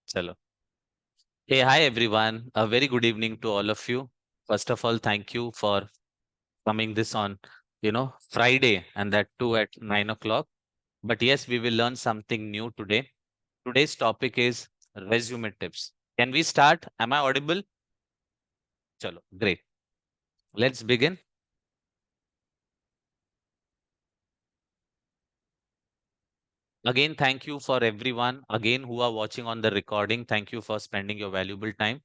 Chalo. Hey, hi everyone. A very good evening to all of you. First of all, thank you for coming this on, Friday and that too at 9 o'clock. But yes, we will learn something new today. Today's topic is resume tips. Can we start? Am I audible? Chalo, great. Let's begin. Again, thank you for everyone again who are watching on the recording. Thank you for spending your valuable time.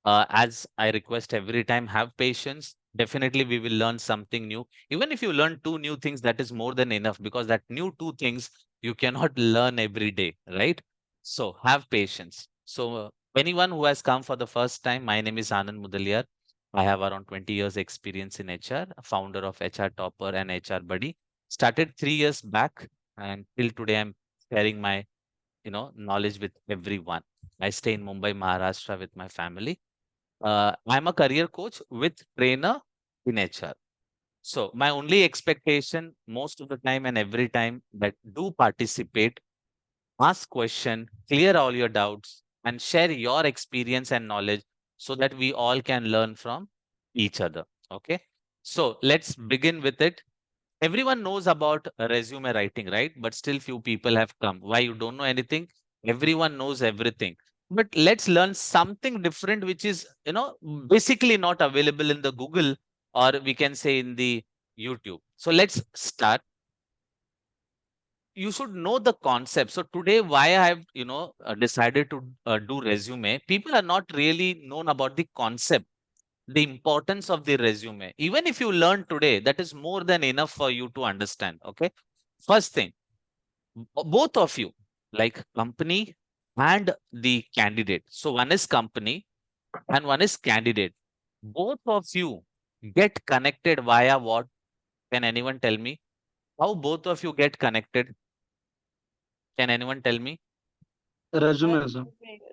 As I request every time, have patience. Definitely, we will learn something new. Even if you learn two new things, that is more than enough because that new two things you cannot learn every day, right? So have patience. So, anyone who has come for the first time, my name is Anand Mudaliar. I have around 20 years experience in HR, founder of HR Topper and HR Buddy. Started 3 years back, and till today, I'm sharing my knowledge with everyone. I stay in Mumbai, Maharashtra with my family. I'm a career coach with trainer in HR. So my only expectation most of the time and every time that do participate, ask question, clear all your doubts and share your experience and knowledge so that we all can learn from each other. Okay. So let's begin with it. Everyone knows about resume writing, right? But still few people have come. Why you don't know anything? Everyone knows everything. But let's learn something different, which is, basically not available in the Google or we can say in the YouTube. So let's start. You should know the concept. So today, why I have, decided to do resume, people are not really known about the concept, the importance of the resume. Even if you learn today, that is more than enough for you to understand. Okay. First thing, both of you, like company and the candidate. So one is company and one is candidate. Both of you get connected via what? Can anyone tell me? How both of you get connected? Can anyone tell me? Resume, sir.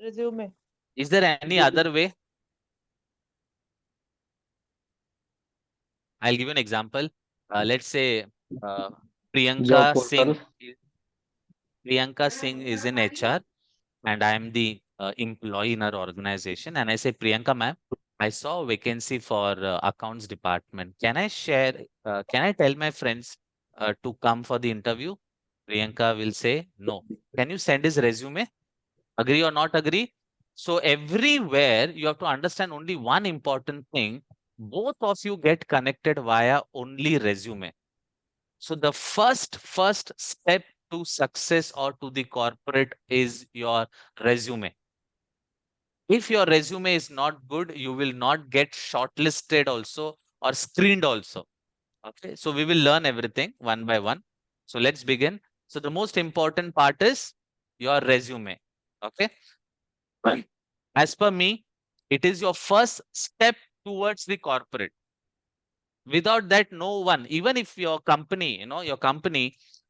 Resume. Is there any other way? I'll give you an example. Let's say uh, Job Priyanka portal. Singh. Priyanka Singh is in HR and I am the employee in our organization. And I say, Priyanka, ma'am, I saw a vacancy for accounts department. Can I share? Can I tell my friends to come for the interview? Priyanka will say, no. Can you send his resume? Agree or not agree? So everywhere you have to understand only one important thing. Both of you get connected via only resume. So the first step to success or to the corporate is your resume. If your resume is not good, you will not get shortlisted also or screened also. Okay. So we will learn everything one by one. So let's begin. So the most important part is your resume. Okay. Right. As per me, it is your first step towards the corporate. Without that, no one, even if your company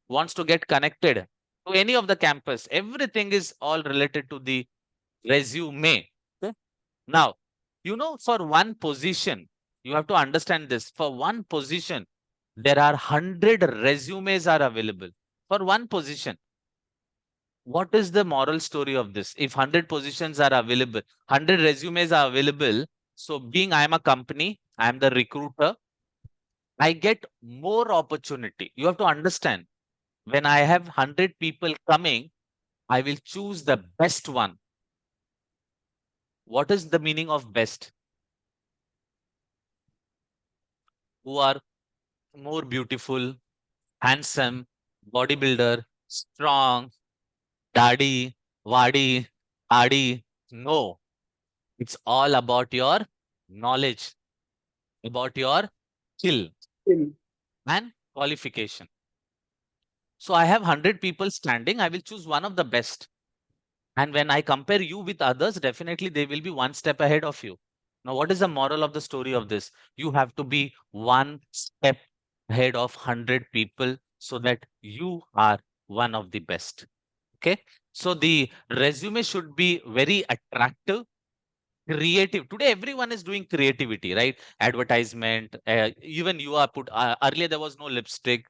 wants to get connected to any of the campus, everything is all related to the resume. Okay? Now, for one position, you have to understand this. For one position, there are 100 resumes are available for one position. What is the moral story of this? If 100 positions are available, 100 resumes are available. So being I'm a company, I'm the recruiter, I get more opportunity. You have to understand when I have 100 people coming, I will choose the best one. What is the meaning of best? Who are more beautiful, handsome, bodybuilder, strong, daddy, wadi, adi. No, it's all about your knowledge, about your skill and qualification. So I have 100 people standing. I will choose one of the best. And when I compare you with others, definitely they will be one step ahead of you. Now, what is the moral of the story of this? You have to be one step ahead of 100 people so that you are one of the best. Okay. So the resume should be very attractive, creative. Today, everyone is doing creativity, right? Advertisement, even you are put, earlier there was no lipstick.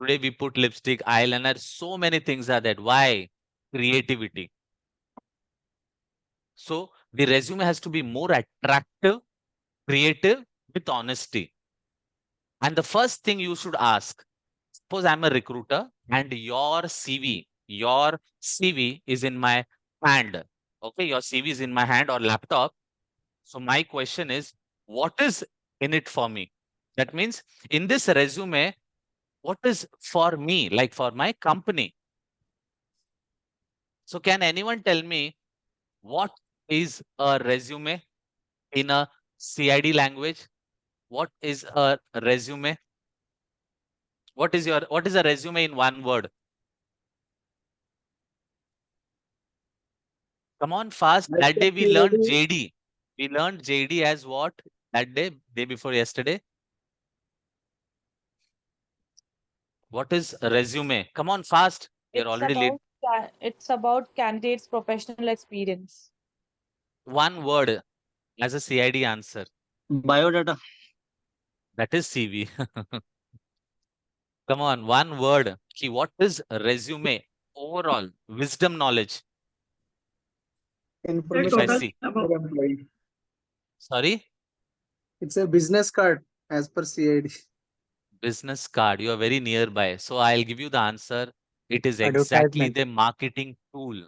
Today we put lipstick, eyeliner, so many things are that. Why? Creativity. So the resume has to be more attractive, creative, with honesty. And the first thing you should ask, suppose I'm a recruiter and your CV is in my hand. Okay, your CV is in my hand or laptop. So my question is, what is in it for me? That means in this resume, what is for me, like for my company? So can anyone tell me what is a resume in a CID language? What is a resume? What is a resume in one word? Come on fast. As That per day we learned CID, JD. We learned JD as what? That day before yesterday. What is a resume? Come on fast. You're It's already late. about it's about candidates' professional experience. One word as a CID answer. biodata, That is CV. Come on, one word. Ki, what is a resume? Overall, wisdom knowledge. The If I total information see. about per employee. Sorry, It's a business card as per CID. business card. You are very nearby. So I'll give you the answer. It is exactly Advertisement. the marketing tool.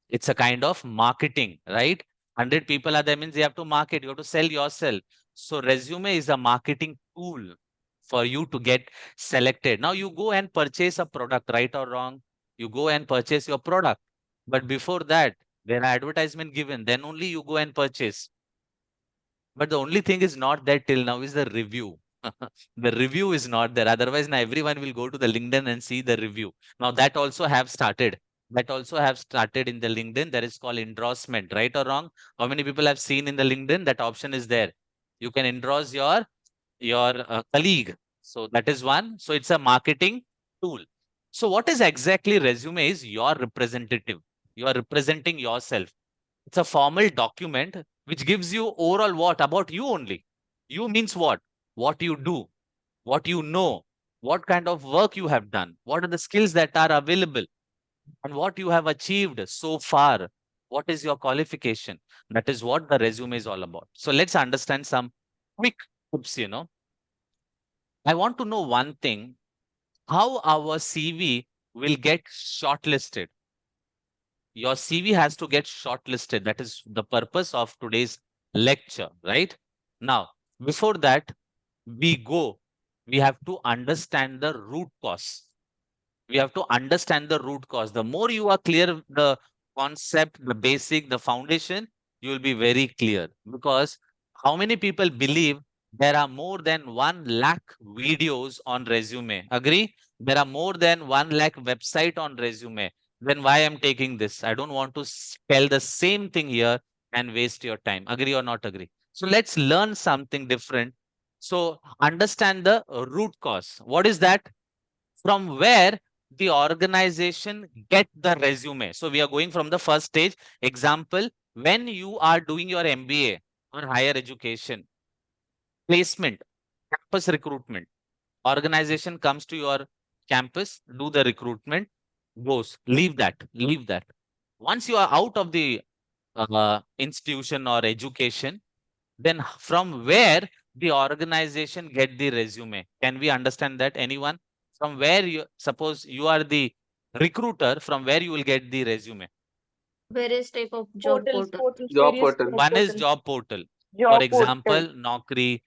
It's a kind of marketing, right? 100 people are there means you have to market, you have to sell yourself. So resume is a marketing tool for you to get selected. Now you go and purchase a product, right or wrong? You go and purchase your product. But before that, there are advertisement given, then only you go and purchase. But the only thing is not there till now is the review. The review is not there. Otherwise, now everyone will go to the LinkedIn and see the review. Now that also have started. That also have started in the LinkedIn. That is called endorsement, right or wrong? How many people have seen in the LinkedIn that option is there? You can endorse your colleague. So that is one. So it's a marketing tool. So what is exactly resume is your representative. You are representing yourself. It's a formal document which gives you overall what about you only. You means what? What you do, what you know, what kind of work you have done, what are the skills that are available, and what you have achieved so far. What is your qualification? That is what the resume is all about. So let's understand some quick tips. I want to know one thing, how our CV will get shortlisted. Your CV has to get shortlisted. That is the purpose of today's lecture, right? Now, before that, we go, we have to understand the root cause. We have to understand the root cause. The more you are clear the concept, the basic, the foundation, you will be very clear. Because how many people believe there are more than 1 lakh videos on resume? Agree? There are more than 1 lakh website on resume. Then why I'm taking this? I don't want to tell the same thing here and waste your time. Agree or not agree? So let's learn something different. So understand the root cause. What is that? From where the organization get the resume. So we are going from the first stage. Example, when you are doing your MBA or higher education, placement, campus recruitment, organization comes to your campus, do the recruitment, goes, leave that. Once you are out of the institution or education, then from where the organization get the resume? Can we understand that? Anyone? From where you suppose you are the recruiter, from where you will get the resume? various type of job Portals, portal. portals, Job various portal. job One is portals. job portal. For Job portal. example, Naukri,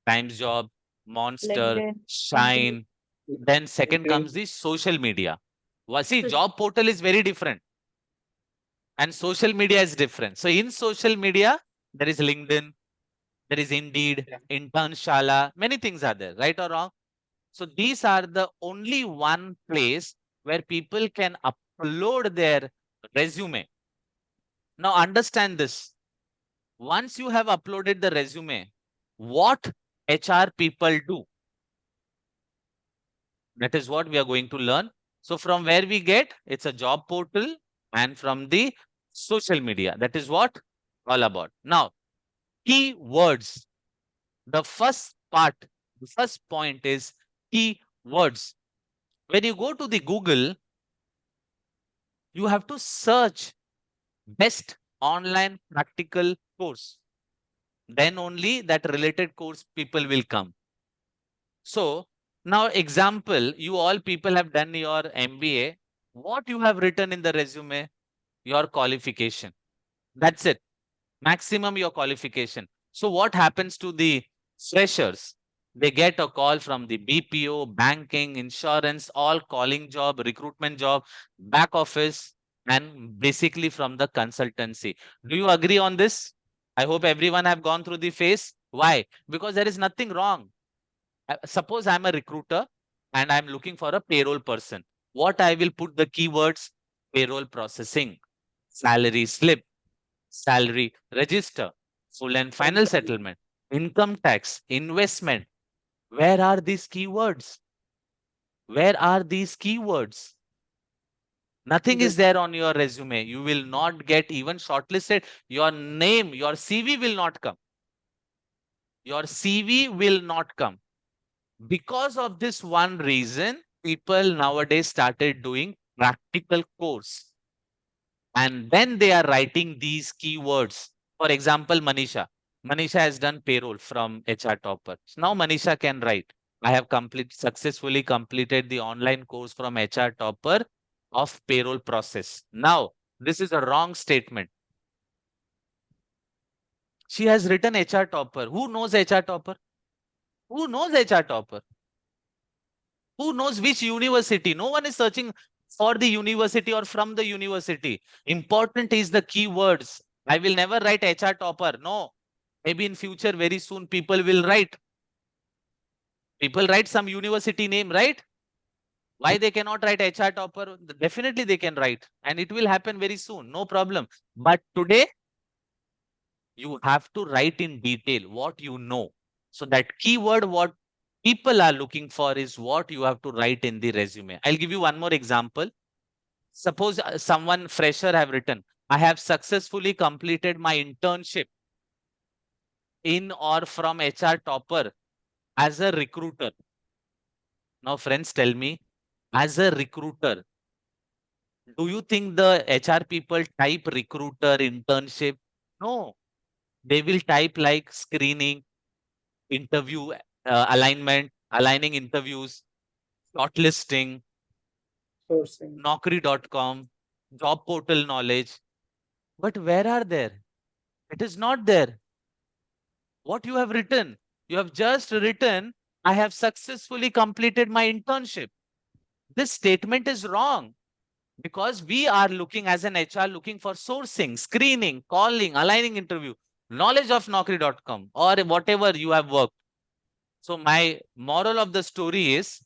Times Job, Monster, LinkedIn, Indeed. Shine. Then second LinkedIn. comes the social media. Well, see, So job portal is very different and social media is different. So in social media, there is LinkedIn, there is Indeed, Yeah. Internshala, many things are there, right or wrong? So these are the only one place where people can upload their resume. Now understand this. Once you have uploaded the resume, what HR people do? That is what we are going to learn. So from where we get, it's a job portal and from the social media. That is what all about. Now, keywords. The first part, the first point is keywords. When you go to the Google, you have to search best online practical course. Then only that related course people will come. So now example, you all people have done your MBA. What you have written in the resume? Your qualification. That's it. Maximum your qualification. So what happens to the freshers? They get a call from the BPO, banking, insurance, all calling job, recruitment job, back office, and basically from the consultancy. Do you agree on this? I hope everyone have gone through the phase. Why? Because there is nothing wrong. Suppose I'm a recruiter and I'm looking for a payroll person. What I will put the keywords: payroll processing, salary slip, salary register, full and final settlement, income tax, investment. Where are these keywords? Where are these keywords? Nothing is there on your resume. You will not get even shortlisted. Your name, your CV will not come. Your CV will not come. Because of this one reason, people nowadays started doing practical course. And then they are writing these keywords. For example, Manisha. Manisha has done payroll from HR Topper. Now Manisha can write. I have successfully completed the online course from HR Topper of payroll process. Now, this is a wrong statement. She has written HR Topper. Who knows HR Topper? Who knows HR Topper? Who knows which university? No one is searching for the university or from the university. Important is the keywords. I will never write HR Topper. No. Maybe in future, very soon, people will write. People write some university name, right? Why they cannot write HR Topper? Definitely they can write. And it will happen very soon. No problem. But today, you have to write in detail what you know. So that keyword, what people are looking for is what you have to write in the resume. I'll give you one more example. Suppose someone fresher have written, I have successfully completed my internship in or from HR Topper as a recruiter. Now, friends, tell me, as a recruiter, do you think the HR people type recruiter, internship? No, they will type like screening, interview, alignment, aligning interviews, shortlisting, Sourcing. Naukri.com, job portal knowledge. But where are there? It is not there. What you have written? You have just written, I have successfully completed my internship. This statement is wrong because we are looking as an HR looking for sourcing, screening, calling, aligning interview, knowledge of Naukri.com or whatever you have worked. So my moral of the story is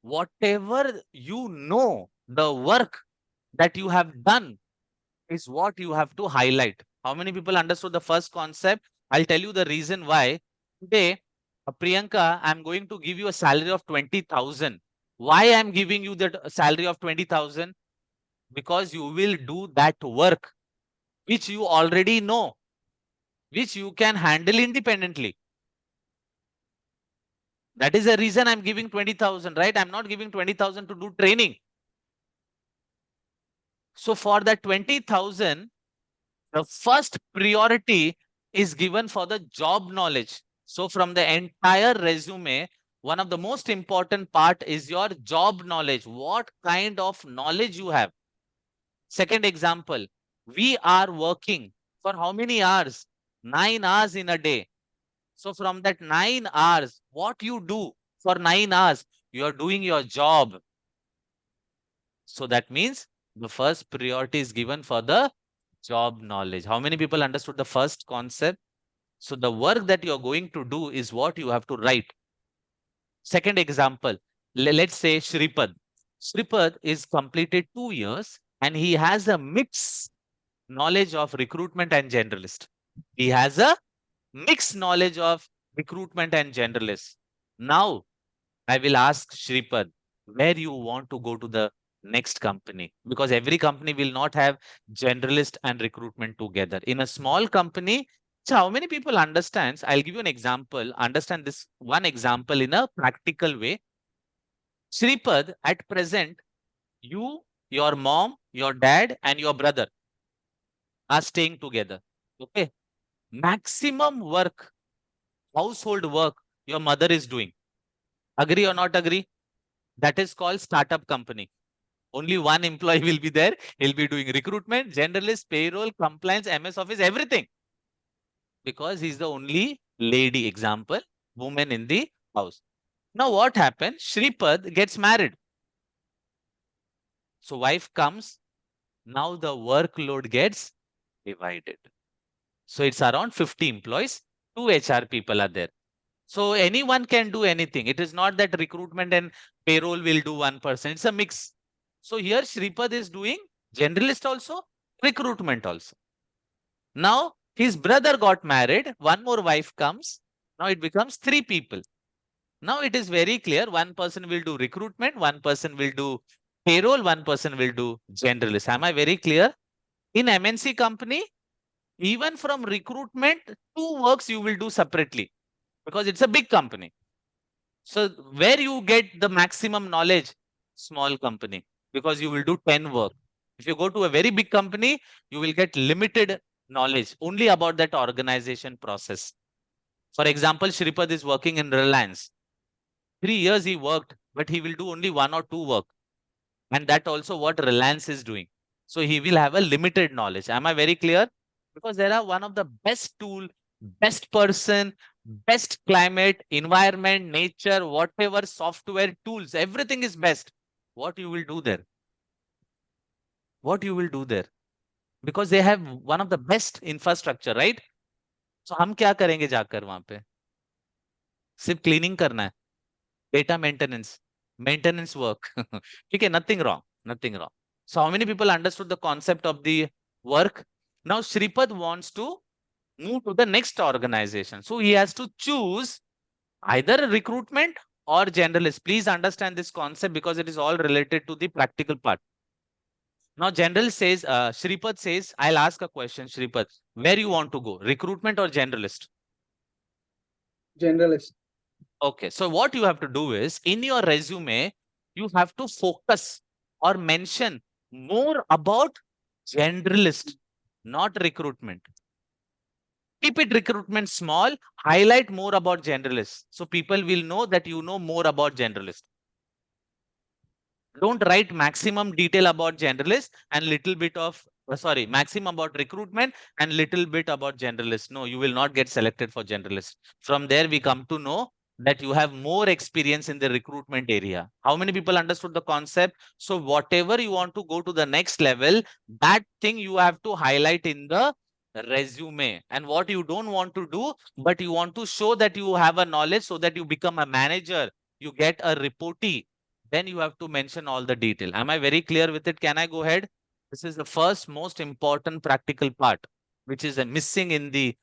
whatever you know, the work that you have done is what you have to highlight. How many people understood the first concept? I'll tell you the reason why. Today, Priyanka, I'm going to give you a salary of 20,000. Why I'm giving you that salary of 20,000? Because you will do that work which you already know, which you can handle independently. That is the reason I'm giving 20,000, right? I'm not giving 20,000 to do training. So for that 20,000, the first priority is given for the job knowledge. So from the entire resume, one of the most important part is your job knowledge. What kind of knowledge you have? Second example, we are working for how many hours? 9 hours in a day. So from that 9 hours, what you do for 9 hours? You are doing your job. So that means the first priority is given for the job knowledge. How many people understood the first concept? So the work that you're going to do is what you have to write. Second example, let's say Shripad. Shripad is completed 2 years and he has a mixed knowledge of recruitment and generalist. He has a mixed knowledge of recruitment and generalist. Now, I will ask Shripad, where you want to go to the next company? Because every company will not have generalist and recruitment together. In a small company, so how many people understands? I'll give you an example. Understand this one example in a practical way. Shripad, at present, you, your mom, your dad, and your brother are staying together. Okay. Maximum work, household work, your mother is doing. Agree or not agree? That is called startup company. Only one employee will be there. He'll be doing recruitment, generalist, payroll, compliance, MS Office, everything. Because he's the only lady, example, woman in the house. Now what happened? Shripad gets married. So wife comes. Now the workload gets divided. So it's around 50 employees. 2 HR people are there. So anyone can do anything. It is not that recruitment and payroll will do one person. It's a mix. So here Shripad is doing generalist also, recruitment also. Now his brother got married. One more wife comes. Now it becomes 3 people. Now it is very clear. One person will do recruitment. One person will do payroll. One person will do generalist. Am I very clear? In MNC company, even from recruitment, 2 works you will do separately because it's a big company. So where you get the maximum knowledge? Small company, because you will do 10 work. If you go to a very big company, you will get limited knowledge only about that organization process. For example, Shripad is working in Reliance. 3 years he worked, but he will do only 1 or 2 work. And that also what Reliance is doing. So he will have a limited knowledge. Am I very clear? Because there are one of the best tool, best person, best climate, environment, nature, whatever software tools, everything is best. What you will do there? What you will do there? Because they have one of the best infrastructure, right? So हम क्या करेंगे जाकर वहां पे? सिर्फ cleaning करना है, data maintenance work. Okay, nothing wrong, nothing wrong. So how many people understood the concept of the work? Now Shripad wants to move to the next organization. So he has to choose either recruitment or generalist. Please understand this concept because it is all related to the practical part. Now general says, Shripad says, I'll ask a question, Shripad, where you want to go, recruitment or generalist? Generalist. Okay, so what you have to do is in your resume, you have to focus or mention more about generalist, not recruitment. Keep it recruitment small, highlight more about generalist. So people will know that you know more about generalist. Don't write maximum detail about generalist and little bit of, sorry, maximum about recruitment and little bit about generalist. No, you will not get selected for generalist. From there, we come to know that you have more experience in the recruitment area. How many people understood the concept? So whatever you want to go to the next level, that thing you have to highlight in the resume. And what you don't want to do, but you want to show that you have a knowledge so that you become a manager, you get a reportee, then you have to mention all the detail. Am I very clear with it? Can I go ahead? This is the first most important practical part, which is missing in the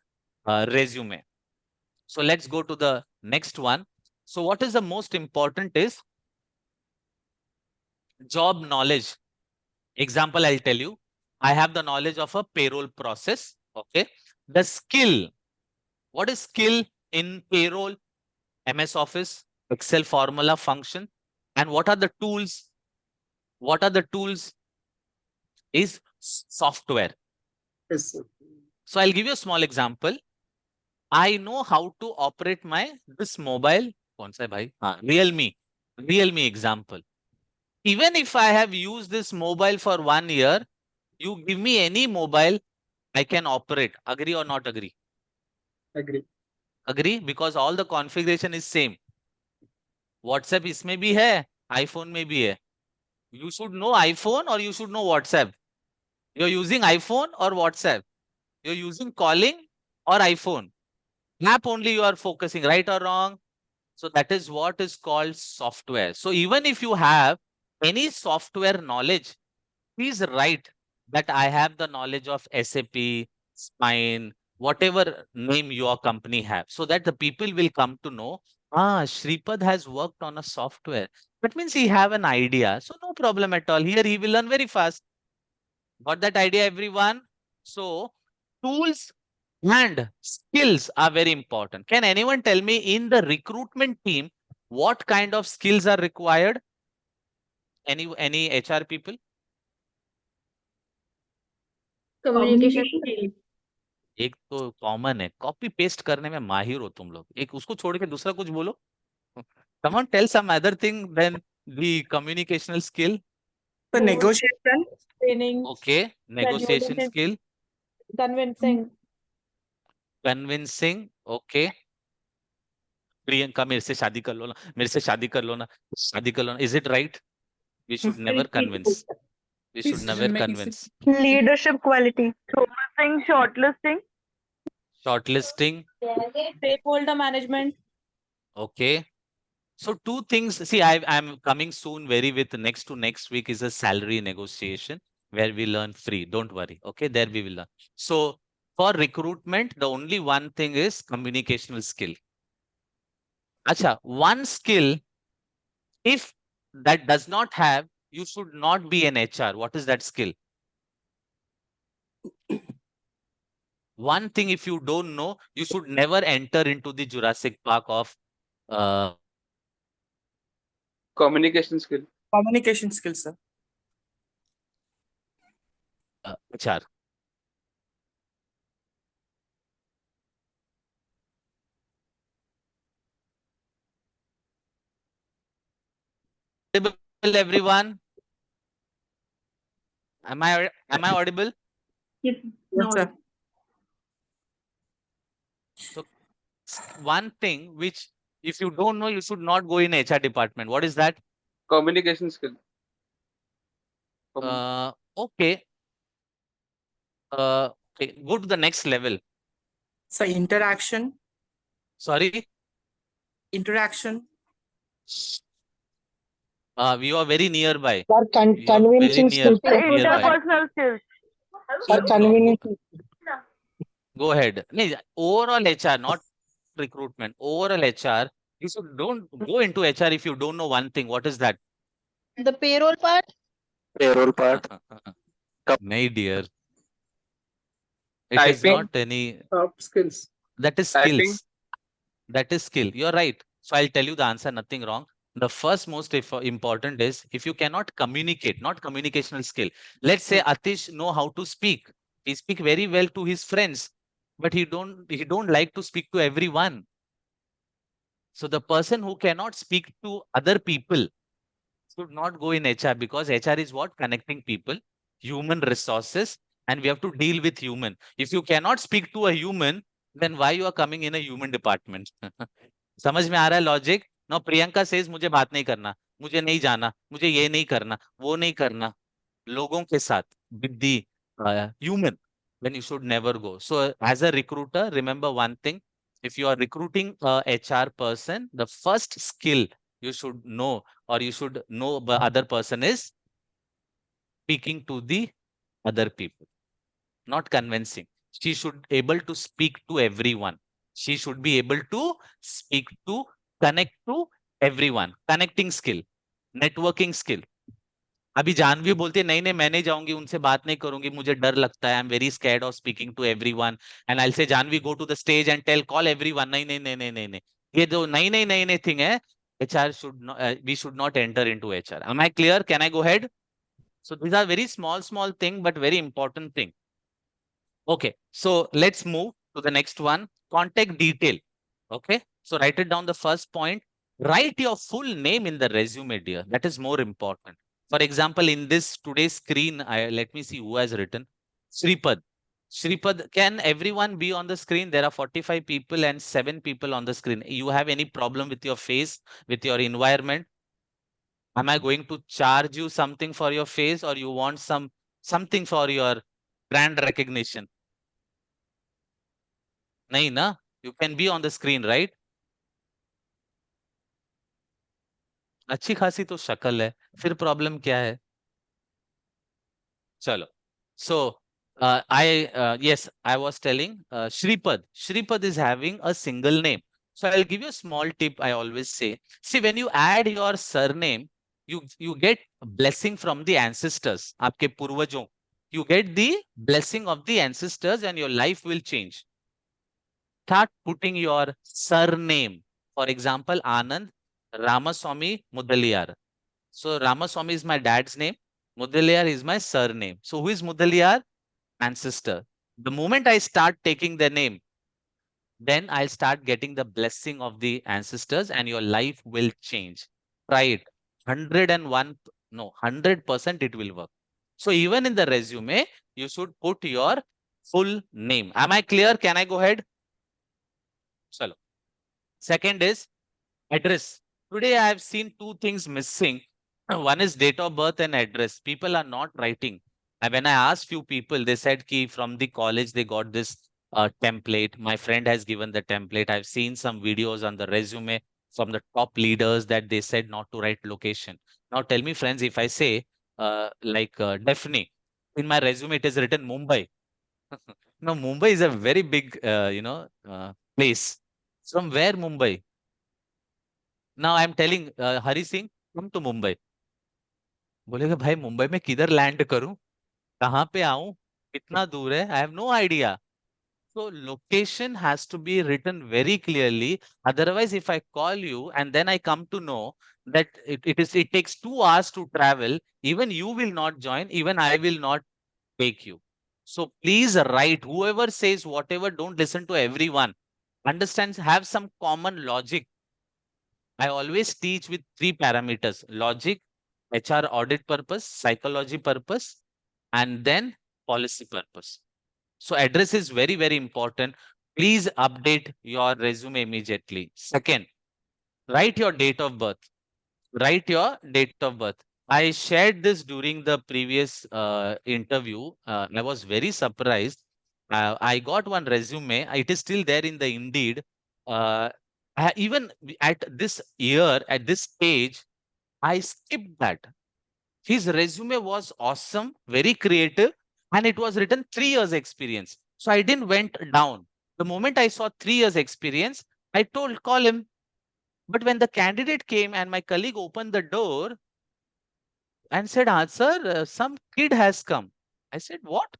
resume. So let's go to the next one. So what is the most important is job knowledge. Example, I'll tell you. I have the knowledge of a payroll process. Okay. The skill. What is skill in payroll? MS Office, Excel formula function. And what are the tools? What are the tools? Is software. Yes, sir. So I'll give you a small example. I know how to operate my this mobile. कौन सा है भाई? Realme. Realme example. Even if I have used this mobile for 1 year, you give me any mobile, I can operate. Agree or not agree? Agree. Agree, because all the configuration is same. WhatsApp इसमें भी है, iPhone में भी है. You should know iPhone or you should know WhatsApp. You're using iPhone or WhatsApp. You're using calling or iPhone. App only you are focusing, right or wrong? So that is what is called software. So even if you have any software knowledge, please write that I have the knowledge of SAP, Spine, whatever name your company have, so that the people will come to know, Shripad has worked on a software. That means he have an idea. So no problem at all. Here he will learn very fast. Got that idea, everyone? So tools and skills are very important. Can anyone tell me in the recruitment team, what kind of skills are required? Any HR people? Communication skill. एक तो common है, copy paste करने में माहिर हो तुम लोग, एक उसको छोड़ के दूसरा कुछ बोलो. Come on, tell some other thing than the communicational skill. The Mood, negotiation. training, Okay, negotiation scheduling, skill, convincing. convincing. Okay, Priyanka मेरे से शादी कर लो ना, मेरे से शादी कर लो ना, शादी कर लो ना. Is it right? We should never convince. We should never convince. Leadership quality. Promising, shortlisting. Shortlisting. Stakeholder management. Okay. So two things. See, I'm coming soon. Very with next to next week is a salary negotiation where we learn free. Don't worry. Okay, there we will learn. So for recruitment, the only one thing is communicational skill. Acha, one skill, if that does not have, you should not be an HR. What is that skill? One thing, if you don't know, you should never enter into the Jurassic Park of Communication skill. Communication skills, sir. HR. Everyone, am I audible? Yes, Yes, now sir. So one thing which, if you don't know, you should not go in HR department. What is that? Communication skill. Okay. Okay, go to the next level. So interaction. Sorry, Interaction. we are very nearby. Sir, We are very convincing skills. nearby. Interpersonal skills. Sir, convincing. Go ahead. No, overall HR, not recruitment. Overall HR. You should don't go into HR if you don't know one thing. What is that? The payroll part. Payroll part. No, dear. It is Typing. not any. Soft skills. That is Typing. skills. That is skill. You're right. So I'll tell you the answer. Nothing wrong. The first most important is if you cannot communicate, not communicational skill. Let's say Atish know how to speak. He speak very well to his friends, but he don't like to speak to everyone. So the person who cannot speak to other people should not go in HR, because HR is what? Connecting people, human resources, and we have to deal with human. If you cannot speak to a human, then why you are coming in a human department? समझ में आ रहा है logic? Now Priyanka says मुझे बात नहीं करना, मुझे नहीं जाना, मुझे ये नहीं करना, वो नहीं करना. लोगों के साथ, with the human, then you should never go. So as a recruiter, remember one thing: if you are recruiting a HR person, the first skill you should know, or you should know the other person, is speaking to the other people, not convincing. She should able to speak to everyone. She should be able to speak to, connect to everyone. Connecting skill, networking skill. अभी जानवी बोलती है नहीं नहीं मैं नहीं जाऊंगी, उनसे बात नहीं करूंगी, मुझे डर लगता है, I am very scared of speaking to everyone, and I say Janvi go to the stage and tell call everyone. नहीं नहीं नहीं नहीं नहीं नहीं, ये जो नहीं नहीं नहीं नहीं थिंग है, HR should not, we should not enter into HR. Am I clear? Can I go ahead? So these are very small thing, but very important thing. Okay, so let's move to the next one. Contact detail. Okay, so write it down. The first point: write your full name in the resume, dear. That is more important. For example, in this today's screen, let me see who has written. Shripad. Shripad, can everyone be on the screen? There are 45 people and 7 people on the screen. You have any problem with your face, with your environment? Am I going to charge you something for your face, or you want something for your brand recognition? Nahi na? You can be on the screen, right? अच्छी खासी तो शक्ल है, फिर problem क्या है? चलो. So yes, I was telling Shripad is having a single name. So I'll give you a small tip. I always say, see, when you add your surname, you get blessing from the ancestors. आपके पूर्वजों. You get the blessing of the ancestors and your life will change. Start putting your surname. For example, Anand Ramaswamy Mudaliyar. So Ramaswamy is my dad's name. Mudaliyar is my surname. So who is Mudaliyar? ancestor. The moment I start taking their name, then I'll start getting the blessing of the ancestors and your life will change. Try it. 101, no, 100% it will work. So even in the resume, you should put your full name. Am I clear? Can I go ahead? Chalo. Second is address. Today I have seen two things missing. One is date of birth and address. People are not writing. And when I asked few people, they said ki from the college they got this template. My friend has given the template. I've seen some videos on the resume from the top leaders that they said not to write location. Now tell me, friends, if I say Daphne, in my resume it is written Mumbai. No, Mumbai is a very big, place. From where Mumbai? Now I'm telling Hari Singh, come to Mumbai. बोलेगा भाई मुंबई में किधर land करूं, कहाँ पे आऊं, कितना दूर है, I have no idea. So location has to be written very clearly. Otherwise, if I call you and then I come to know that it takes 2 hours to travel, even you will not join, even I will not take you. So please write. Whoever says whatever, don't listen to everyone. Understands, have some common logic. I always teach with 3 parameters: logic, HR audit purpose, psychology purpose, and then policy purpose. So address is very, very important. Please update your resume immediately. Second, write your date of birth. Write your date of birth. I shared this during the previous interview. I was very surprised. I got one resume. It is still there in the Indeed. Uh, even at this year, at this stage, I skipped that. His resume was awesome, very creative, and it was written 3 years experience. So I didn't went down. The moment I saw 3 years experience, I told call him. But when the candidate came and my colleague opened the door and said, sir, some kid has come. I said, what?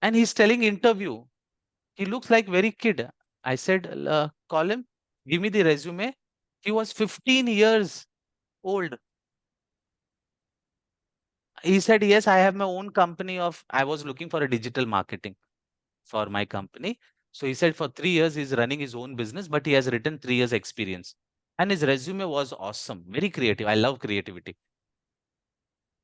And he's telling interview. He looks like very kid. I said, call him, give me the resume. He was 15 years old. He said, yes, I have my own company of, I was looking for a digital marketing for my company. So he said for 3 years, he's running his own business, but he has written 3 years experience. And his resume was awesome, very creative. I love creativity.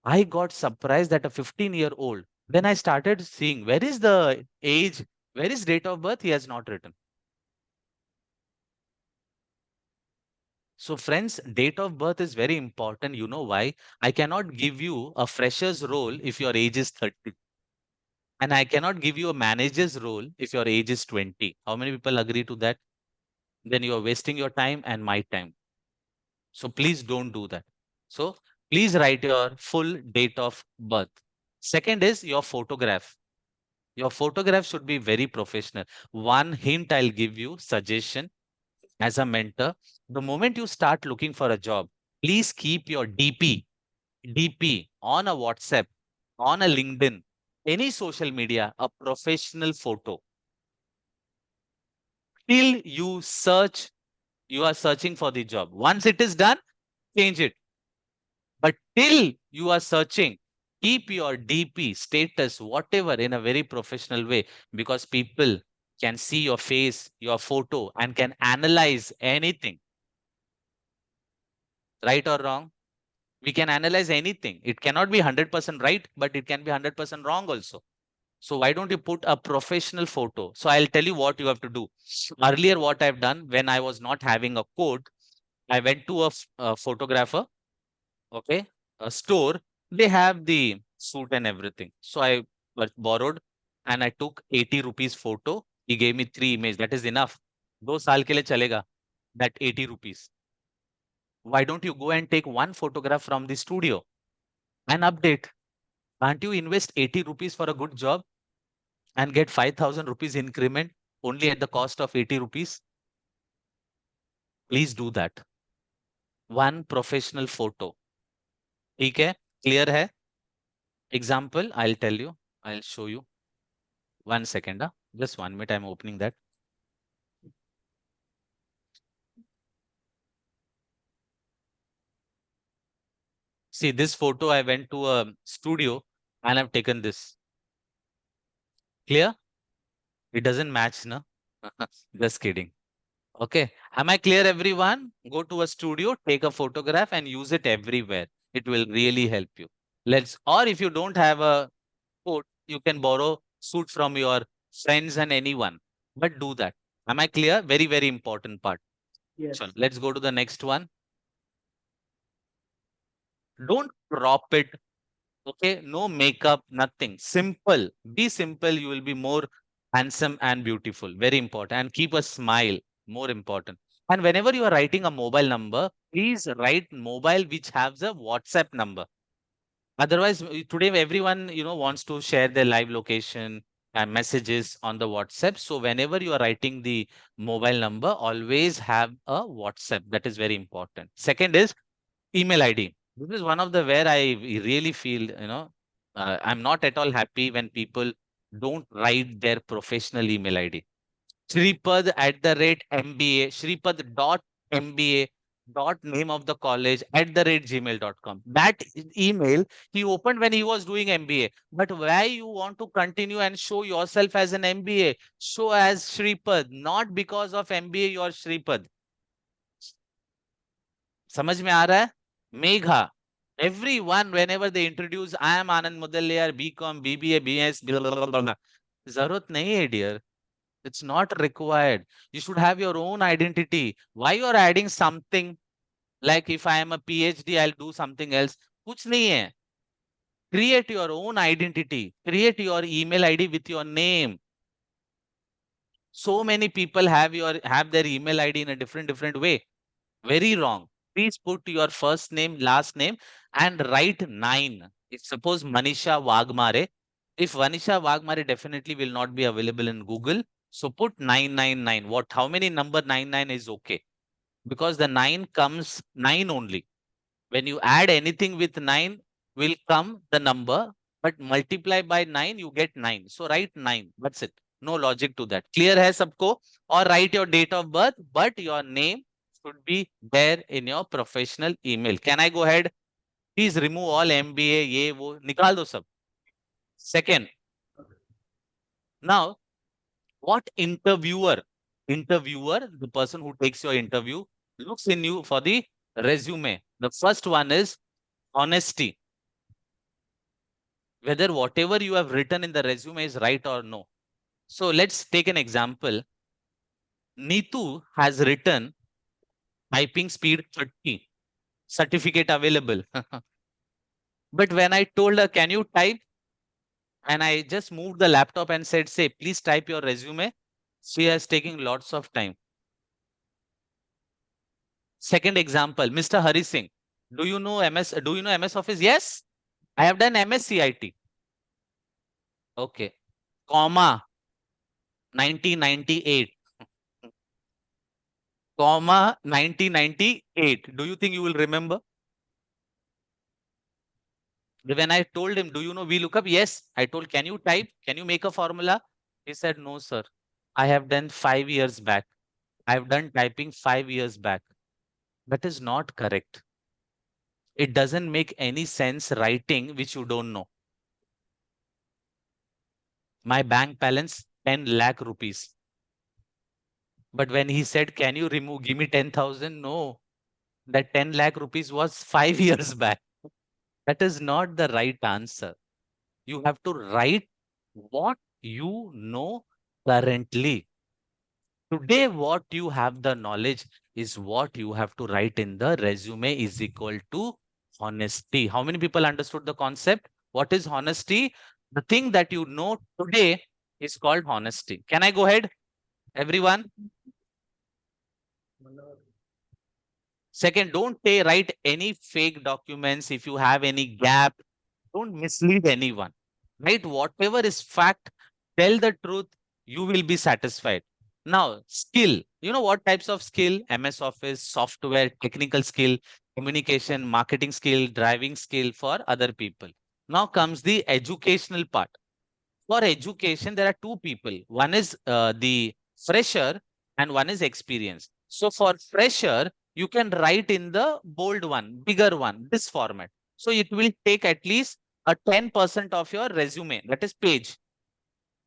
I got surprised that a 15-year-old. Then I started seeing where is the age, where is date of birth, he has not written. So friends, date of birth is very important. You know why? I cannot give you a fresher's role if your age is 30. And I cannot give you a manager's role if your age is 20. How many people agree to that? Then you are wasting your time and my time. So please don't do that. So please write your full date of birth. Second is your photograph. Your photograph should be very professional. One hint I'll give you, suggestion as a mentor. The moment you start looking for a job, please keep your DP on a WhatsApp, on a LinkedIn, any social media, a professional photo. Till you search, you are searching for the job. Once it is done, change it. But till you are searching, keep your DP status, whatever, in a very professional way, because people can see your face, your photo, and can analyze anything. Right or wrong? We can analyze anything. It cannot be 100% right, but it can be 100% wrong also. So why don't you put a professional photo? So I'll tell you what you have to do. Earlier, what I've done when I was not having a code, I went to a photographer, okay, a store. They have the suit and everything. So I borrowed and I took 80 rupees photo. He gave me 3 images. That is enough. 2 साल के लिए चलेगा. That 80 rupees. Why don't you go and take one photograph from the studio and update? Can't you invest 80 rupees for a good job and get 5,000 rupees increment only at the cost of 80 rupees? Please do that. One professional photo. ठीक है? Clear है? Example, I'll tell you. I'll show you. 1 second. Just 1 minute. I'm opening that. See this photo. I went to a studio and I've taken this. Clear? It doesn't match, no? Just kidding. Okay. Am I clear, everyone? Go to a studio, take a photograph and use it everywhere. It will really help you. Or if you don't have a coat, you can borrow suit from your friends and anyone. But do that. Am I clear? Very, very important part. Yes. So let's go to the next one. Don't crop it. Okay. No makeup, nothing. Simple. Be simple. You will be more handsome and beautiful. Very important. And keep a smile. More important. And whenever you are writing a mobile number, please write mobile which has a WhatsApp number. Otherwise, today everyone wants to share their live location and messages on the WhatsApp. So whenever you are writing the mobile number, always have a WhatsApp. That is very important. Second is email ID. This is one of the where I really feel I'm not at all happy when people don't write their professional email ID. Shripad at the rate MBA, Shripad dot MBA dot name of the college at the rate gmail.com. That email he opened when he was doing MBA. But why you want to continue and show yourself as an MBA? Show as Shripad, not because of MBA you are Shripad. समझ में आ रहा है? Megha. Everyone, whenever they introduce, I am Anand Mudaliar, BCom, BBA, BS, blah, blah, blah, blah. जरूरत नहीं है, dear. It's not required. You should have your own identity. Why you are adding something like if I am a PhD, I'll do something else? कुछ नहीं है. Create your own identity. Create your email ID with your name. So many people have their email ID in a different way. Very wrong. Please put your first name, last name, and write 9. If suppose Manisha Wagmare, if Vanisha Wagmare definitely will not be available in Google. So put 999. How many number 99 is okay? Because the 9 comes 9 only. When you add anything with 9 will come the number, but multiply by 9, you get 9. So write 9. That's it. No logic to that. Clear hai sabko? Or write your date of birth, but your name should be there in your professional email. Can I go ahead? Please remove all MBA, ye, wo, nikal do sab. Second, now, what interviewer, the person who takes your interview, looks in you for the resume. The first one is honesty. Whether whatever you have written in the resume is right or no. So let's take an example. Neetu has written typing speed 30, certificate available. But when I told her, can you type? And I just moved the laptop and said, say, please type your resume. She has taken lots of time. Second example, Mr. Hari Singh. Do you know MS Office? Yes, I have done MS CIT. Okay. Comma 1998. Comma 1998. Do you think you will remember? When I told him, do you know VLOOKUP? Yes. I told, can you type? Can you make a formula? He said, no, sir. I have done 5 years back. I've done typing 5 years back. That is not correct. It doesn't make any sense writing which you don't know. My bank balance 10 lakh rupees. But when he said, can you give me 10,000? No, that 10 lakh rupees was 5 years back. That is not the right answer. You have to write what you know currently. Today, what you have the knowledge is what you have to write in the resume is equal to honesty. How many people understood the concept? What is honesty? The thing that you know today is called honesty. Can I go ahead? Everyone? Second, don't write any fake documents. If you have any gap, don't mislead anyone. Write whatever is fact, tell the truth, you will be satisfied. Now, skill. You know what types of skill? MS Office, software, technical skill, communication, marketing skill, driving skill for other people. Now comes the educational part. For education, there are two people. One is the fresher and one is experienced. So for fresher, you can write in the bold one, bigger one, this format. So it will take at least a 10% of your resume, that is page.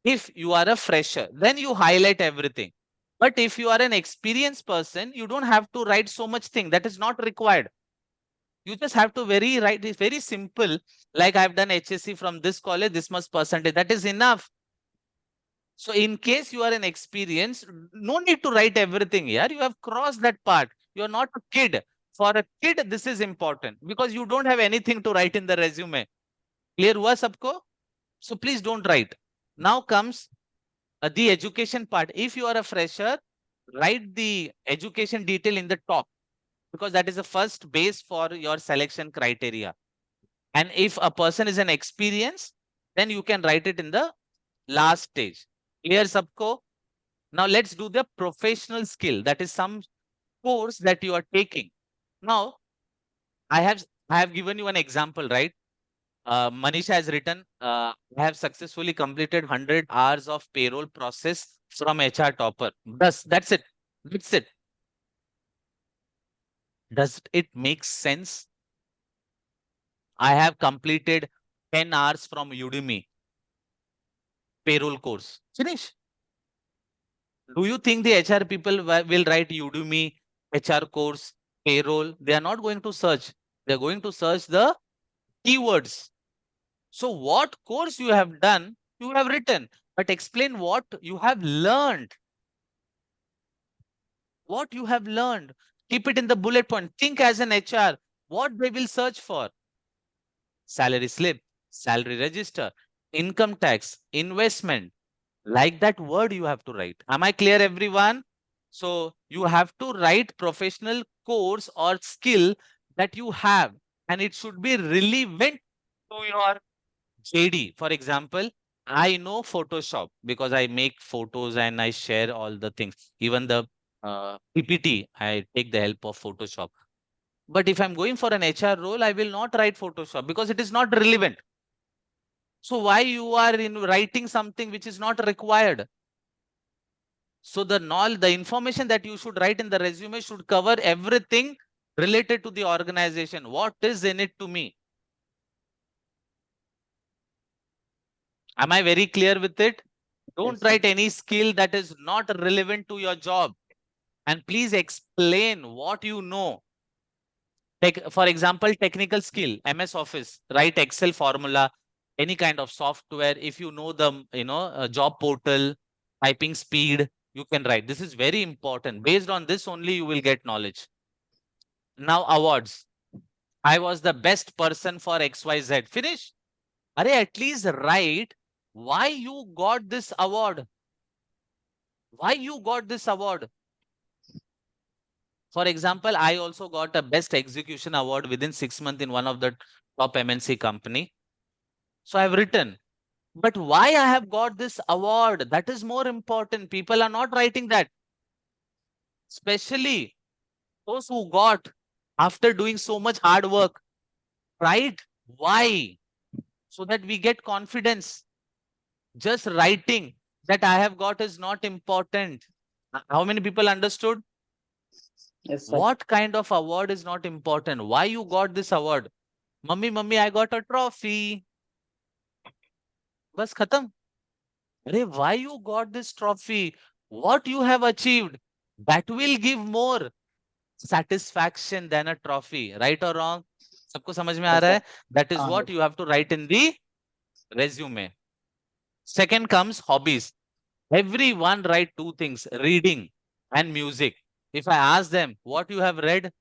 If you are a fresher, then you highlight everything. But if you are an experienced person, you don't have to write so much thing. That is not required. You just have to write it very simple. Like I've done HSC from this college, this much percentage. That is enough. So in case you are an experienced, no need to write everything here. You have crossed that part. You're not a kid. For a kid, this is important because you don't have anything to write in the resume. Clear hua sabko? So please don't write. Now comes the education part. If you are a fresher, write the education detail in the top because that is the first base for your selection criteria. And if a person is an experience, then you can write it in the last stage. Clear sabko? Now let's do the professional skill. That is some course that you are taking. Now I have given you an example, right? Manisha has written, I have successfully completed 100 hours of payroll process from HR topper. That's it. That's it. Does it make sense? I have completed 10 hours from Udemy payroll course. Finish. Do you think the HR people will write Udemy HR course payroll? They are not going to search. They are going to search the keywords. So what course you have done, you have written, but explain what you have learned. What you have learned. Keep it in the bullet point. Think as an HR, what they will search for. Salary slip, salary register, income tax, investment. Like that word you have to write. Am I clear, everyone? So you have to write professional course or skill that you have, and it should be relevant to your JD. For example, I know Photoshop because I make photos and I share all the things. Even the PPT, I take the help of Photoshop. But if I'm going for an HR role, I will not write Photoshop because it is not relevant. So why you are in writing something which is not required? So the information that you should write in the resume should cover everything related to the organization. What is in it to me? Am I very clear with it? Don't Yes, write any skill that is not relevant to your job. And please explain what you know. Take, for example, technical skill, MS Office, write Excel formula, any kind of software. If you know the job portal, typing speed, you can write. This is very important. Based on this only you will get knowledge. Now awards. I was the best person for XYZ. Finish. Are at least write why you got this award. Why you got this award? For example, I also got a best execution award within 6 months in one of the top MNC company. So I've written, but why I have got this award? That is more important. People are not writing that. Especially those who got after doing so much hard work. Right? Why? So that we get confidence. Just writing that I have got is not important. How many people understood? yes, sir. What kind of award is not important? Why you got this award? Mummy, I got a trophy. Bas khatam. Arey, why you got this trophy? What you have achieved? That will give more satisfaction than a trophy. Right or wrong? सबको समझ में आ Yes, रहा sir. है? That is what you have to write in the resume. Second comes hobbies. Everyone write two things, reading and music. If I ask them, what you have read?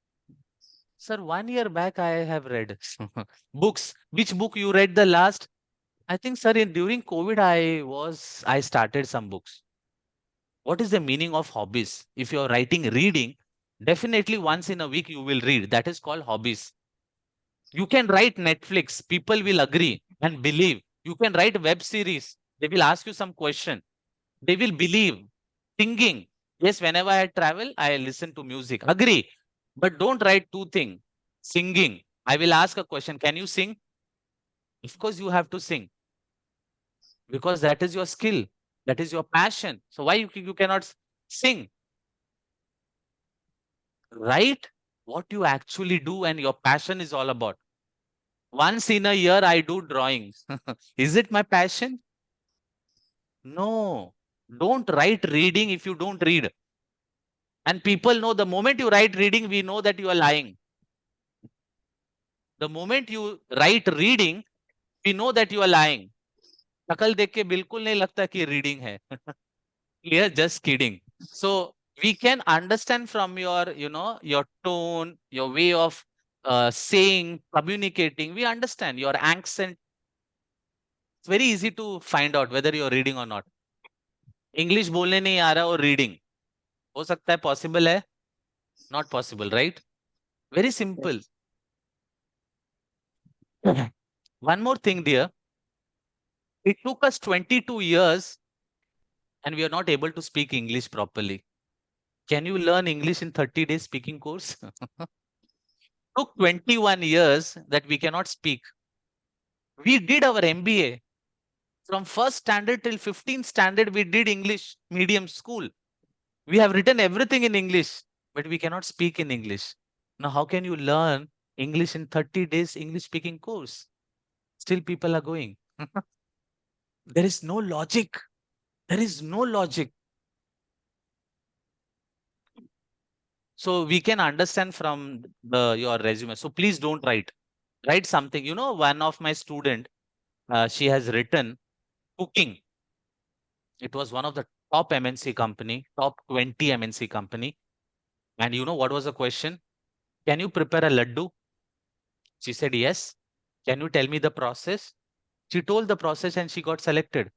Sir, 1 year back I have read. Books. Which book you read the last? I think, sir, during COVID, I started some books. What is the meaning of hobbies? If you're writing reading, definitely once in a week you will read. That is called hobbies. You can write Netflix. People will agree and believe. You can write web series. They will ask you some question. They will believe. Singing. Yes, whenever I travel, I listen to music. Agree. But don't write two things. Singing. I will ask a question. Can you sing? Of course, you have to sing because that is your skill. That is your passion. So why you cannot sing? Write what you actually do and your passion is all about. Once in a year, I do drawing. Is it my passion? No, don't write reading if you don't read. And people know the moment you write reading, we know that you are lying. The moment you write reading, we know that you are lying. शक्ल देख के बिल्कुल नहीं लगता कि reading है. Clear? Just kidding. So we can understand from your, your tone, your way of saying, communicating. We understand your accent. It's very easy to find out whether you're reading or not. English बोलने नहीं आ रहा और reading. हो सकता है possible है? Not possible, right? Very simple. One more thing, dear. It took us 22 years and we are not able to speak English properly. Can you learn English in 30 days speaking course? Took 21 years that we cannot speak. We did our MBA. From first standard till 15th standard, we did English medium school. We have written everything in English, but we cannot speak in English. Now, how can you learn English in 30 days English speaking course? Still people are going. There is no logic. There is no logic. So we can understand from your resume. So please don't write something. One of my student, she has written cooking. It was one of the top MNC company, top 20 MNC company. And you know what was the question? Can you prepare a laddu? She said, yes. Can you tell me the process? She told the process and she got selected.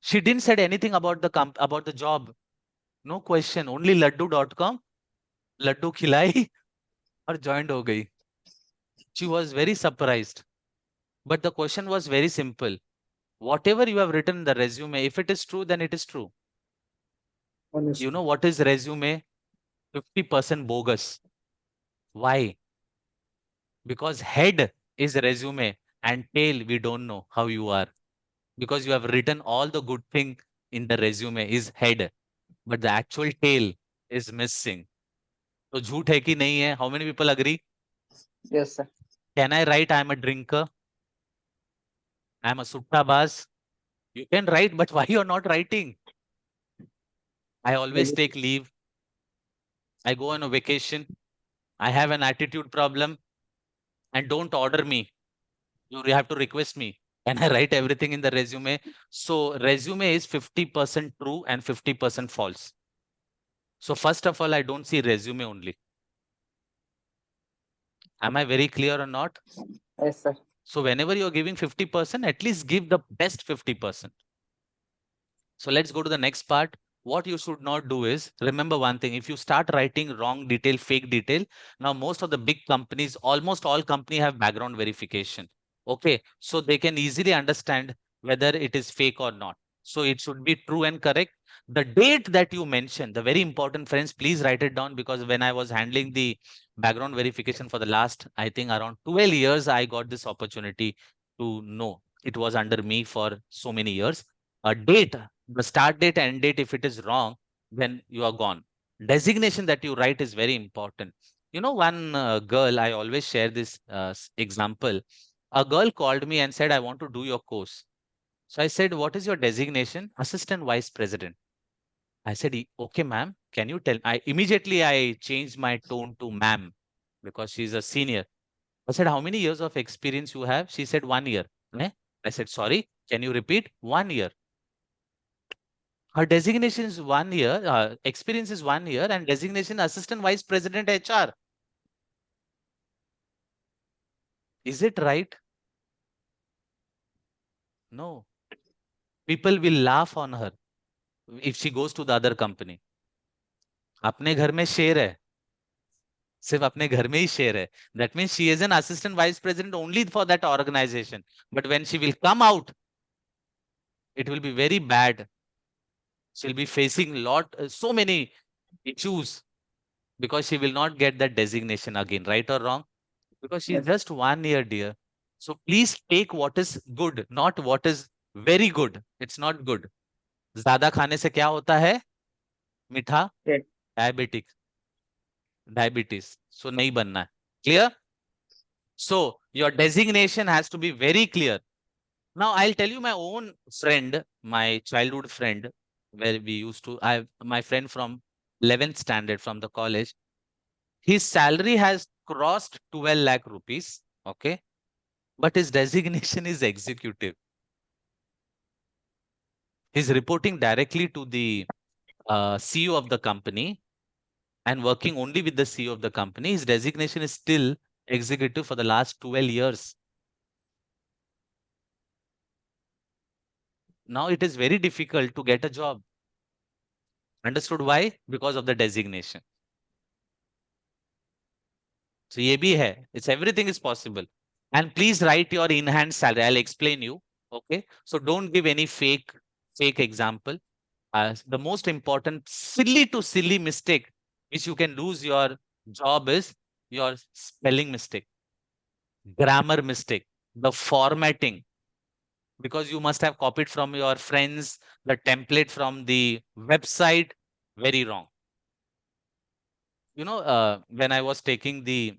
She didn't said anything about the job. No question. Only laddu.com. Laddu khilai or joined ho gayi. She was very surprised. But the question was very simple. Whatever you have written in the resume, if it is true, then it is true. Honest. You know what is resume? 50% bogus. Why? Because head is resume and tail we don't know how you are. Because you have written all the good thing in the resume is head, but the actual tail is missing. So झूठ है कि नहीं है? How many people agree? Yes, sir. Can I write I am a drinker? I am a suttabaz? You can write, but why you are not writing? I always take leave. I go on a vacation. I have an attitude problem. And don't order me. You have to request me. And I write everything in the resume. So resume is 50% true and 50% false. So first of all, I don't see resume only. Am I very clear or not? Yes, sir. So whenever you're giving 50%, at least give the best 50%. So let's go to the next part. What you should not do is, remember one thing, if you start writing wrong detail, fake detail, now most of the big companies, almost all company have background verification. Okay, so they can easily understand whether it is fake or not. So it should be true and correct. The date that you mentioned, the very important, friends, please write it down, because when I was handling the background verification for the last, I think around 12 years, I got this opportunity to know. It was under me for so many years. A date, the start date and date, if it is wrong, then you are gone. Designation that you write is very important. One girl, I always share this example. A girl called me and said, I want to do your course. So I said, what is your designation? Assistant Vice President. I said, okay, ma'am, can you tell? Immediately I changed my tone to ma'am because she's a senior. I said, how many years of experience you have? She said, 1 year. I said, sorry, can you repeat? 1 year. Her designation is 1 year, experience is 1 year, and designation Assistant Vice President HR. Is it right? No. People will laugh on her if she goes to the other company. अपने घर में शेर है, सिर्फ अपने घर में ही शेर है. That means she is an assistant vice president only for that organization. But when she will come out, it will be very bad. She'll be facing so many issues because she will not get that designation again, right or wrong? Because she's just 1 year, dear. So please take what is good, not what is very good. It's not good. ज्यादा खाने से क्या होता है? मीठा, diabetic, diabetes. So नहीं बनना है. Clear? So your designation has to be very clear. Now I'll tell you my own friend, my childhood friend, where we used to, my friend from 11th standard from the college. His salary has crossed 12 lakh rupees. Okay. But his designation is executive. He's reporting directly to the CEO of the company and working only with the CEO of the company. His designation is still executive for the last 12 years. Now it is very difficult to get a job. Understood why? Because of the designation. So ये भी है. It's everything is possible. And please write your in-hand salary. I'll explain you. Okay. So don't give any fake example. The most important silly to silly mistake which you can lose your job is your spelling mistake, grammar mistake, the formatting, because you must have copied from your friends the template from the website. Very wrong. When I was taking the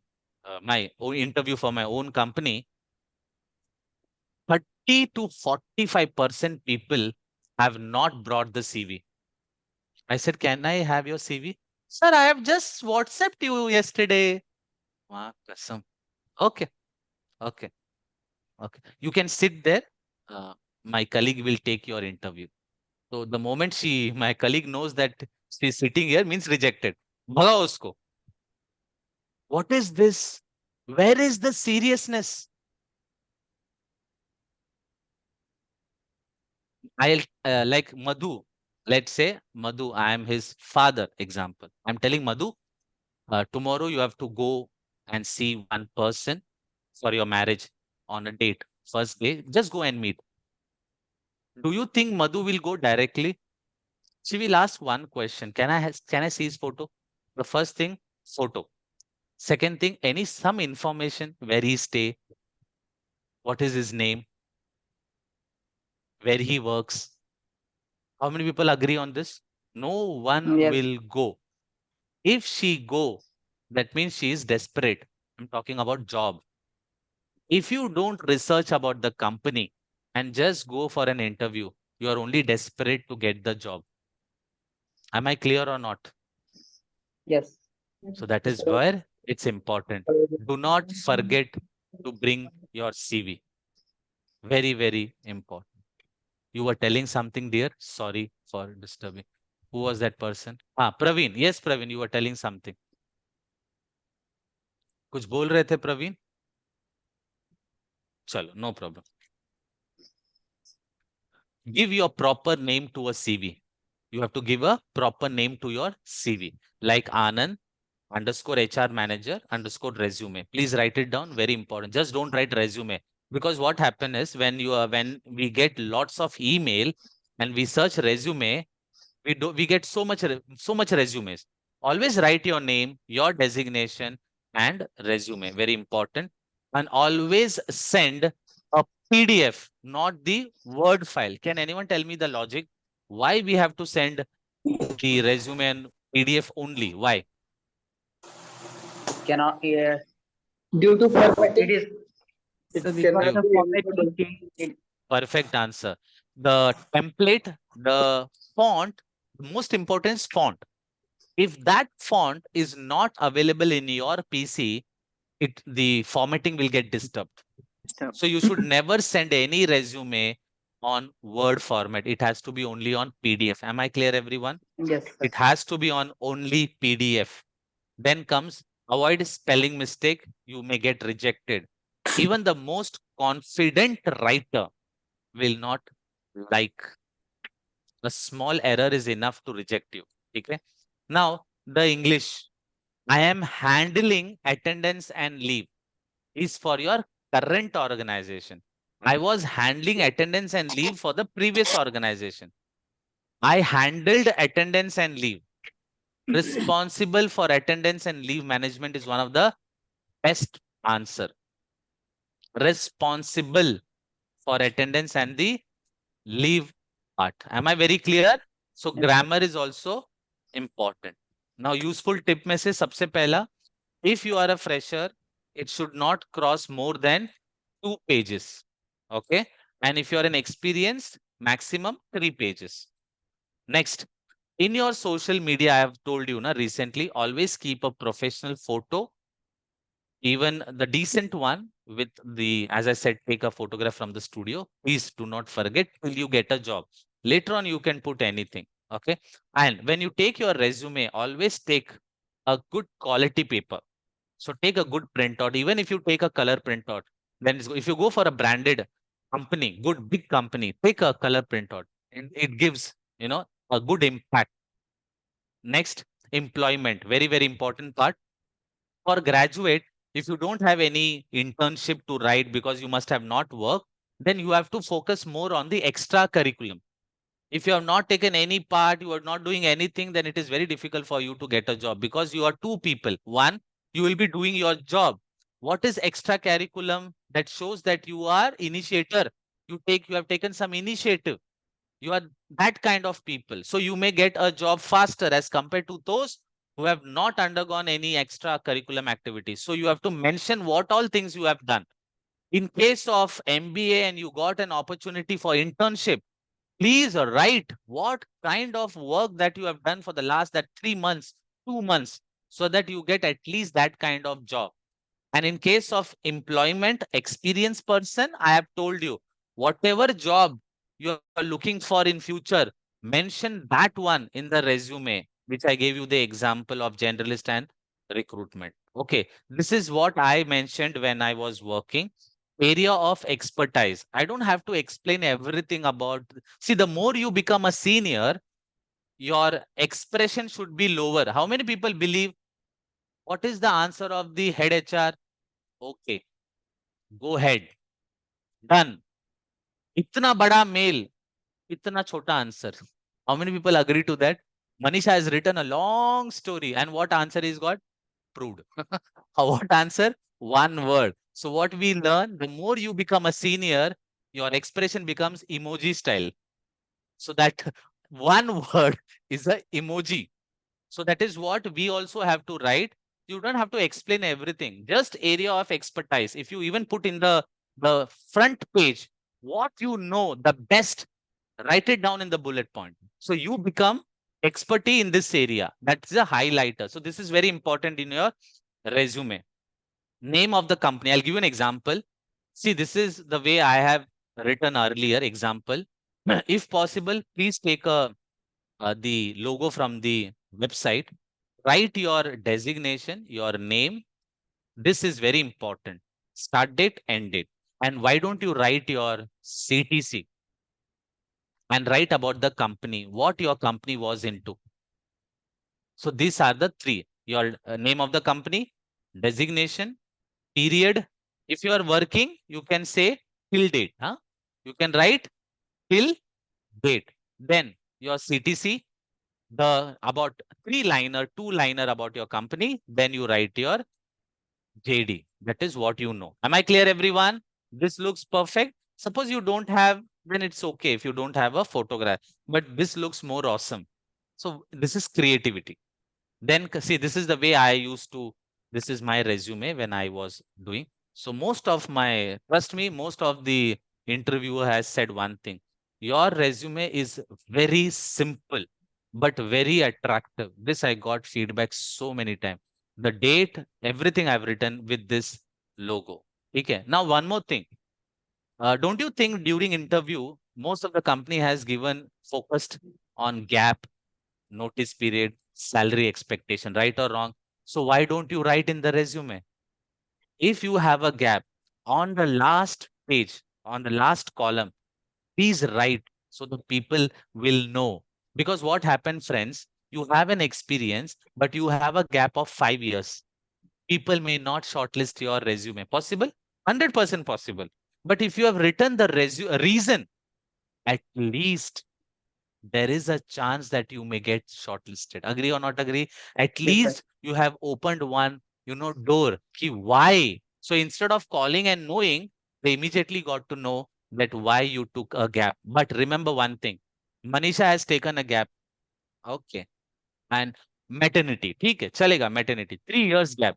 my own interview for my own company, 30 to 45% people have not brought the CV. I said, can I have your CV? Sir, I have just WhatsApped you yesterday. Maa kasam. Okay, okay, okay. You can sit there. Uh, my colleague will take your interview. So the moment my colleague knows that she's sitting here, means rejected. Bhagao usko. What is this? Where is the seriousness? I'll like Madhu. Let's say Madhu, I am his father. Example. I'm telling Madhu, tomorrow you have to go and see one person for your marriage on a date. First day, just go and meet. Do you think Madhu will go directly? She will ask one question. Can I see his photo? The first thing, photo. Second thing, some information, where he stay, what is his name, where he works. How many people agree on this? No one Yes. will go. If she go, that means she is desperate. I'm talking about job. If you don't research about the company and just go for an interview, you are only desperate to get the job. Am I clear or not? Yes. So that is where it's important. Do not forget to bring your CV. Very, very important. You were telling something, dear. Sorry for disturbing. Who was that person? Praveen. Yes, Praveen, you were telling something. कुछ बोल रहे थे प्रवीण? चलो, no problem. Give your proper name to a CV. You have to give a proper name to your CV, like Anand underscore HR manager underscore resume. Please write it down. Very important. Just don't write resume, because what happens is when we get lots of email and we search resume, we get so much resumes. Always write your name, your designation, and resume. Very important. And always send a PDF, not the Word file. Can anyone tell me the logic? Why we have to send the resume and PDF only? Why? Cannot. Yeah. Due to It formatting, is. it Because cannot the be format will edited. change. Perfect answer. The template, the font, most important is font. If that font is not available in your PC, the formatting will get disturbed. So you should never send any resume on Word format. It has to be only on PDF. Am I clear, everyone? Yes, sir. It has to be on only PDF. Then comes avoid spelling mistake. You may get rejected. Even the most confident writer will not like. A small error is enough to reject you. Okay. Now, the English. I am handling attendance and leave is for your current organization. I was handling attendance and leave for the previous organization. I handled attendance and leave. Responsible for attendance and leave management is one of the best answer. Responsible for attendance and the leave part. Am I very clear? So Yes, sir. grammar is also important. Now useful tip में से सबसे पहला, if you are a fresher, it should not cross more than 2 pages. Okay. And if you're an experienced, maximum 3 pages. Next, in your social media, I have told you recently, always keep a professional photo, even the decent one with the, as I said, take a photograph from the studio. Please do not forget till you get a job. Later on, you can put anything. Okay. And when you take your resume, always take a good quality paper. So take a good printout, even if you take a color printout. Then if you go for a branded company, good big company, take a color printout. It gives, a good impact. Next, employment, very, very important part. For graduate, if you don't have any internship to write because you must have not worked, then you have to focus more on the extra curriculum. If you have not taken any part, you are not doing anything, then it is very difficult for you to get a job because you are two people. One, you will be doing your job. What is extra curriculum? That shows that you are initiator. You have taken some initiative. You are that kind of people. So you may get a job faster as compared to those who have not undergone any extra curriculum activities. So you have to mention what all things you have done. In case of MBA and you got an opportunity for internship, please write what kind of work that you have done for the last that 3 months, 2 months, so that you get at least that kind of job. And in case of employment experience person, I have told you, whatever job you are looking for in future, mention that one in the resume, which I gave you the example of generalist and recruitment. Okay, this is what I mentioned when I was working. Area of expertise. I don't have to explain everything about. See, the more you become a senior, your expression should be lower. How many people believe what is the answer of the head HR? Okay, go ahead. Done. Itna bada mail, itna chota answer. How many people agree to that? Manisha has written a long story, and what answer is got? Proved. What answer? One word. So what we learn, the more you become a senior, your expression becomes emoji style. So that one word is a emoji. So that is what we also have to write. You don't have to explain everything, just area of expertise. If you even put in the front page, what you know, the best, write it down in the bullet point. So you become expertise in this area. That's a highlighter. So this is very important in your resume. Name of the company. I'll give you an example. See, this is the way I have written earlier. Example. If possible, please take the logo from the website. Write your designation, your name. This is very important. Start date, end date. And why don't you write your CTC and write about the company, what your company was into. So these are the three. Your name of the company, designation, period. If you are working, you can say till date. Huh? You can write till date. Then your CTC, the about 3-liner, 2-liner about your company. Then you write your JD. That is what you know. Am I clear, everyone? This looks perfect. Suppose you don't have, then it's okay if you don't have a photograph. But this looks more awesome. So this is creativity. Then see, this is the way I used to, this is my resume when I was doing. So most of my, trust me, most of the interviewer has said one thing. Your resume is very simple, but very attractive. This I got feedback so many times. The date, everything I've written with this logo. Okay. Now, one more thing. Don't you think during interview, most of the company has given focused on gap, notice period, salary expectation, right or wrong? So why don't you write in the resume? If you have a gap on the last page, on the last column, please write so the people will know. Because what happens, friends, you have an experience, but you have a gap of 5 years. People may not shortlist your resume. Possible? 100% possible. But if you have written the reason, at least there is a chance that you may get shortlisted. Agree or not agree? At Yes, sir. least you have opened one, door. Ki why? So instead of calling and knowing, they immediately got to know that why you took a gap. But remember one thing, Manisha has taken a gap. Okay. And maternity. ठीक है, चलेगा maternity. 3 years gap.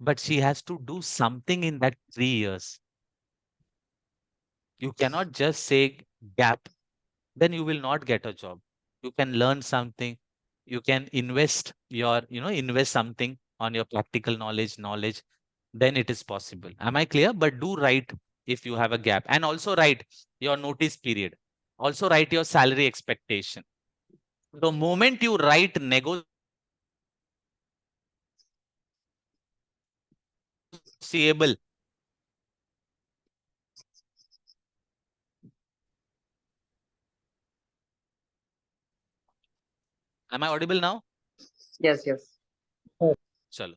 But she has to do something in that 3 years. You cannot just say gap, then you will not get a job. You can learn something. You can invest invest something on your practical knowledge, then it is possible. Am I clear? But do write if you have a gap, and also write your notice period. Also write your salary expectation. The moment you write negotiable, am I audible now? Yes, yes. Chalo.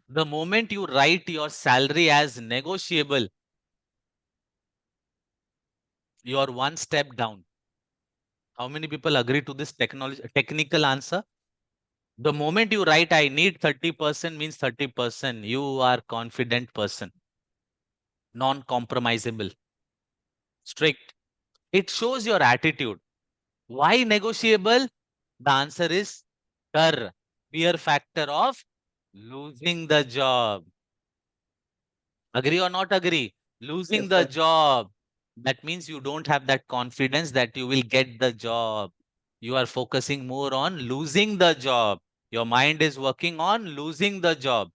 The moment you write your salary as negotiable, you are one step down. How many people agree to this technical answer? The moment you write, I need 30% means 30%. You are confident person, non-compromisable, strict. It shows your attitude. Why negotiable? The answer is fear factor of losing the job. Agree or not agree? Losing Yes, the sir. job. That means you don't have that confidence that you will get the job. You are focusing more on losing the job. Your mind is working on losing the job.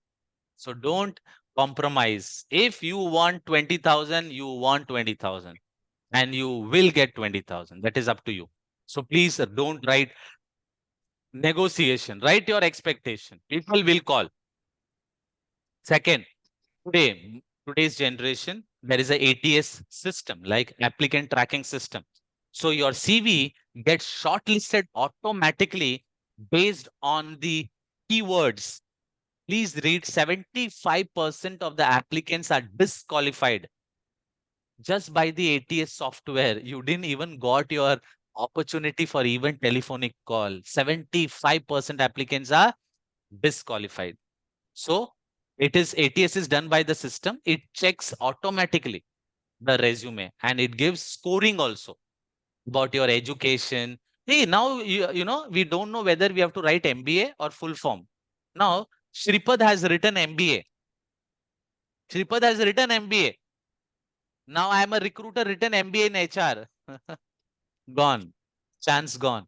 So don't compromise. If you want 20,000, you want 20,000 and you will get 20,000. That is up to you. So please don't write negotiation. Write your expectation. People will call. Second, today's generation, there is a ATS system, like applicant tracking system. So your CV gets shortlisted automatically based on the keywords. Please read, 75% of the applicants are disqualified just by the ATS software. You didn't even got your opportunity for even telephonic call. 75% applicants are disqualified. So it is ATS is done by the system. It checks automatically the resume and it gives scoring also about your education. Hey, now we don't know whether we have to write MBA or full form. Now Shripad has written MBA. Shripad has written MBA. Now I am a recruiter written MBA in HR. Gone. Chance gone.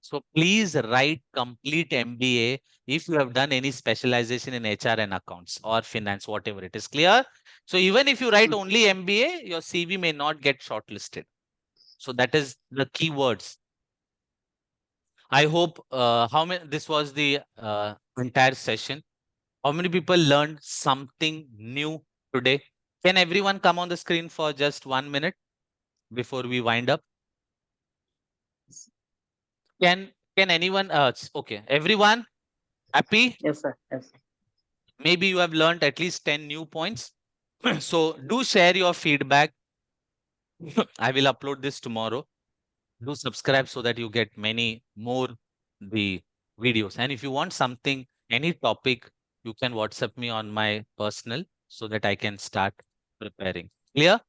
So please write complete MBA if you have done any specialization in HR and accounts or finance, whatever it is. Clear? So even if you write only MBA, your CV may not get shortlisted. So that is the keywords. I hope how many this was the entire session. How many people learned something new today? Can everyone come on the screen for just 1 minute before we wind up? Can anyone okay, everyone happy? Yes, sir. Yes. Maybe you have learned at least 10 new points. So do share your feedback. I will upload this tomorrow. Do subscribe so that you get many more the videos. And if you want something, any topic, you can WhatsApp me on my personal so that I can start preparing. Clear?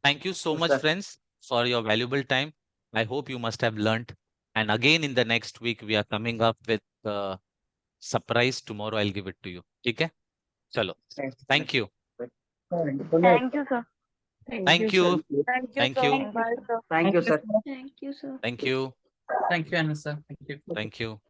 Thank you so Yes, much, sir. friends, for your valuable time. I hope you must have learned. And again, in the next week, we are coming up with surprise. Tomorrow, I'll give it to you. Okay? Chalo. Thank you, sir. Thank you. Good night. Thank you, sir. Thank you. Thank you, Thank sir. you. Bye, sir. Thank you, sir. Thank you, sir. Thank you. Thank you, Anna sir. Thank you. Thank you.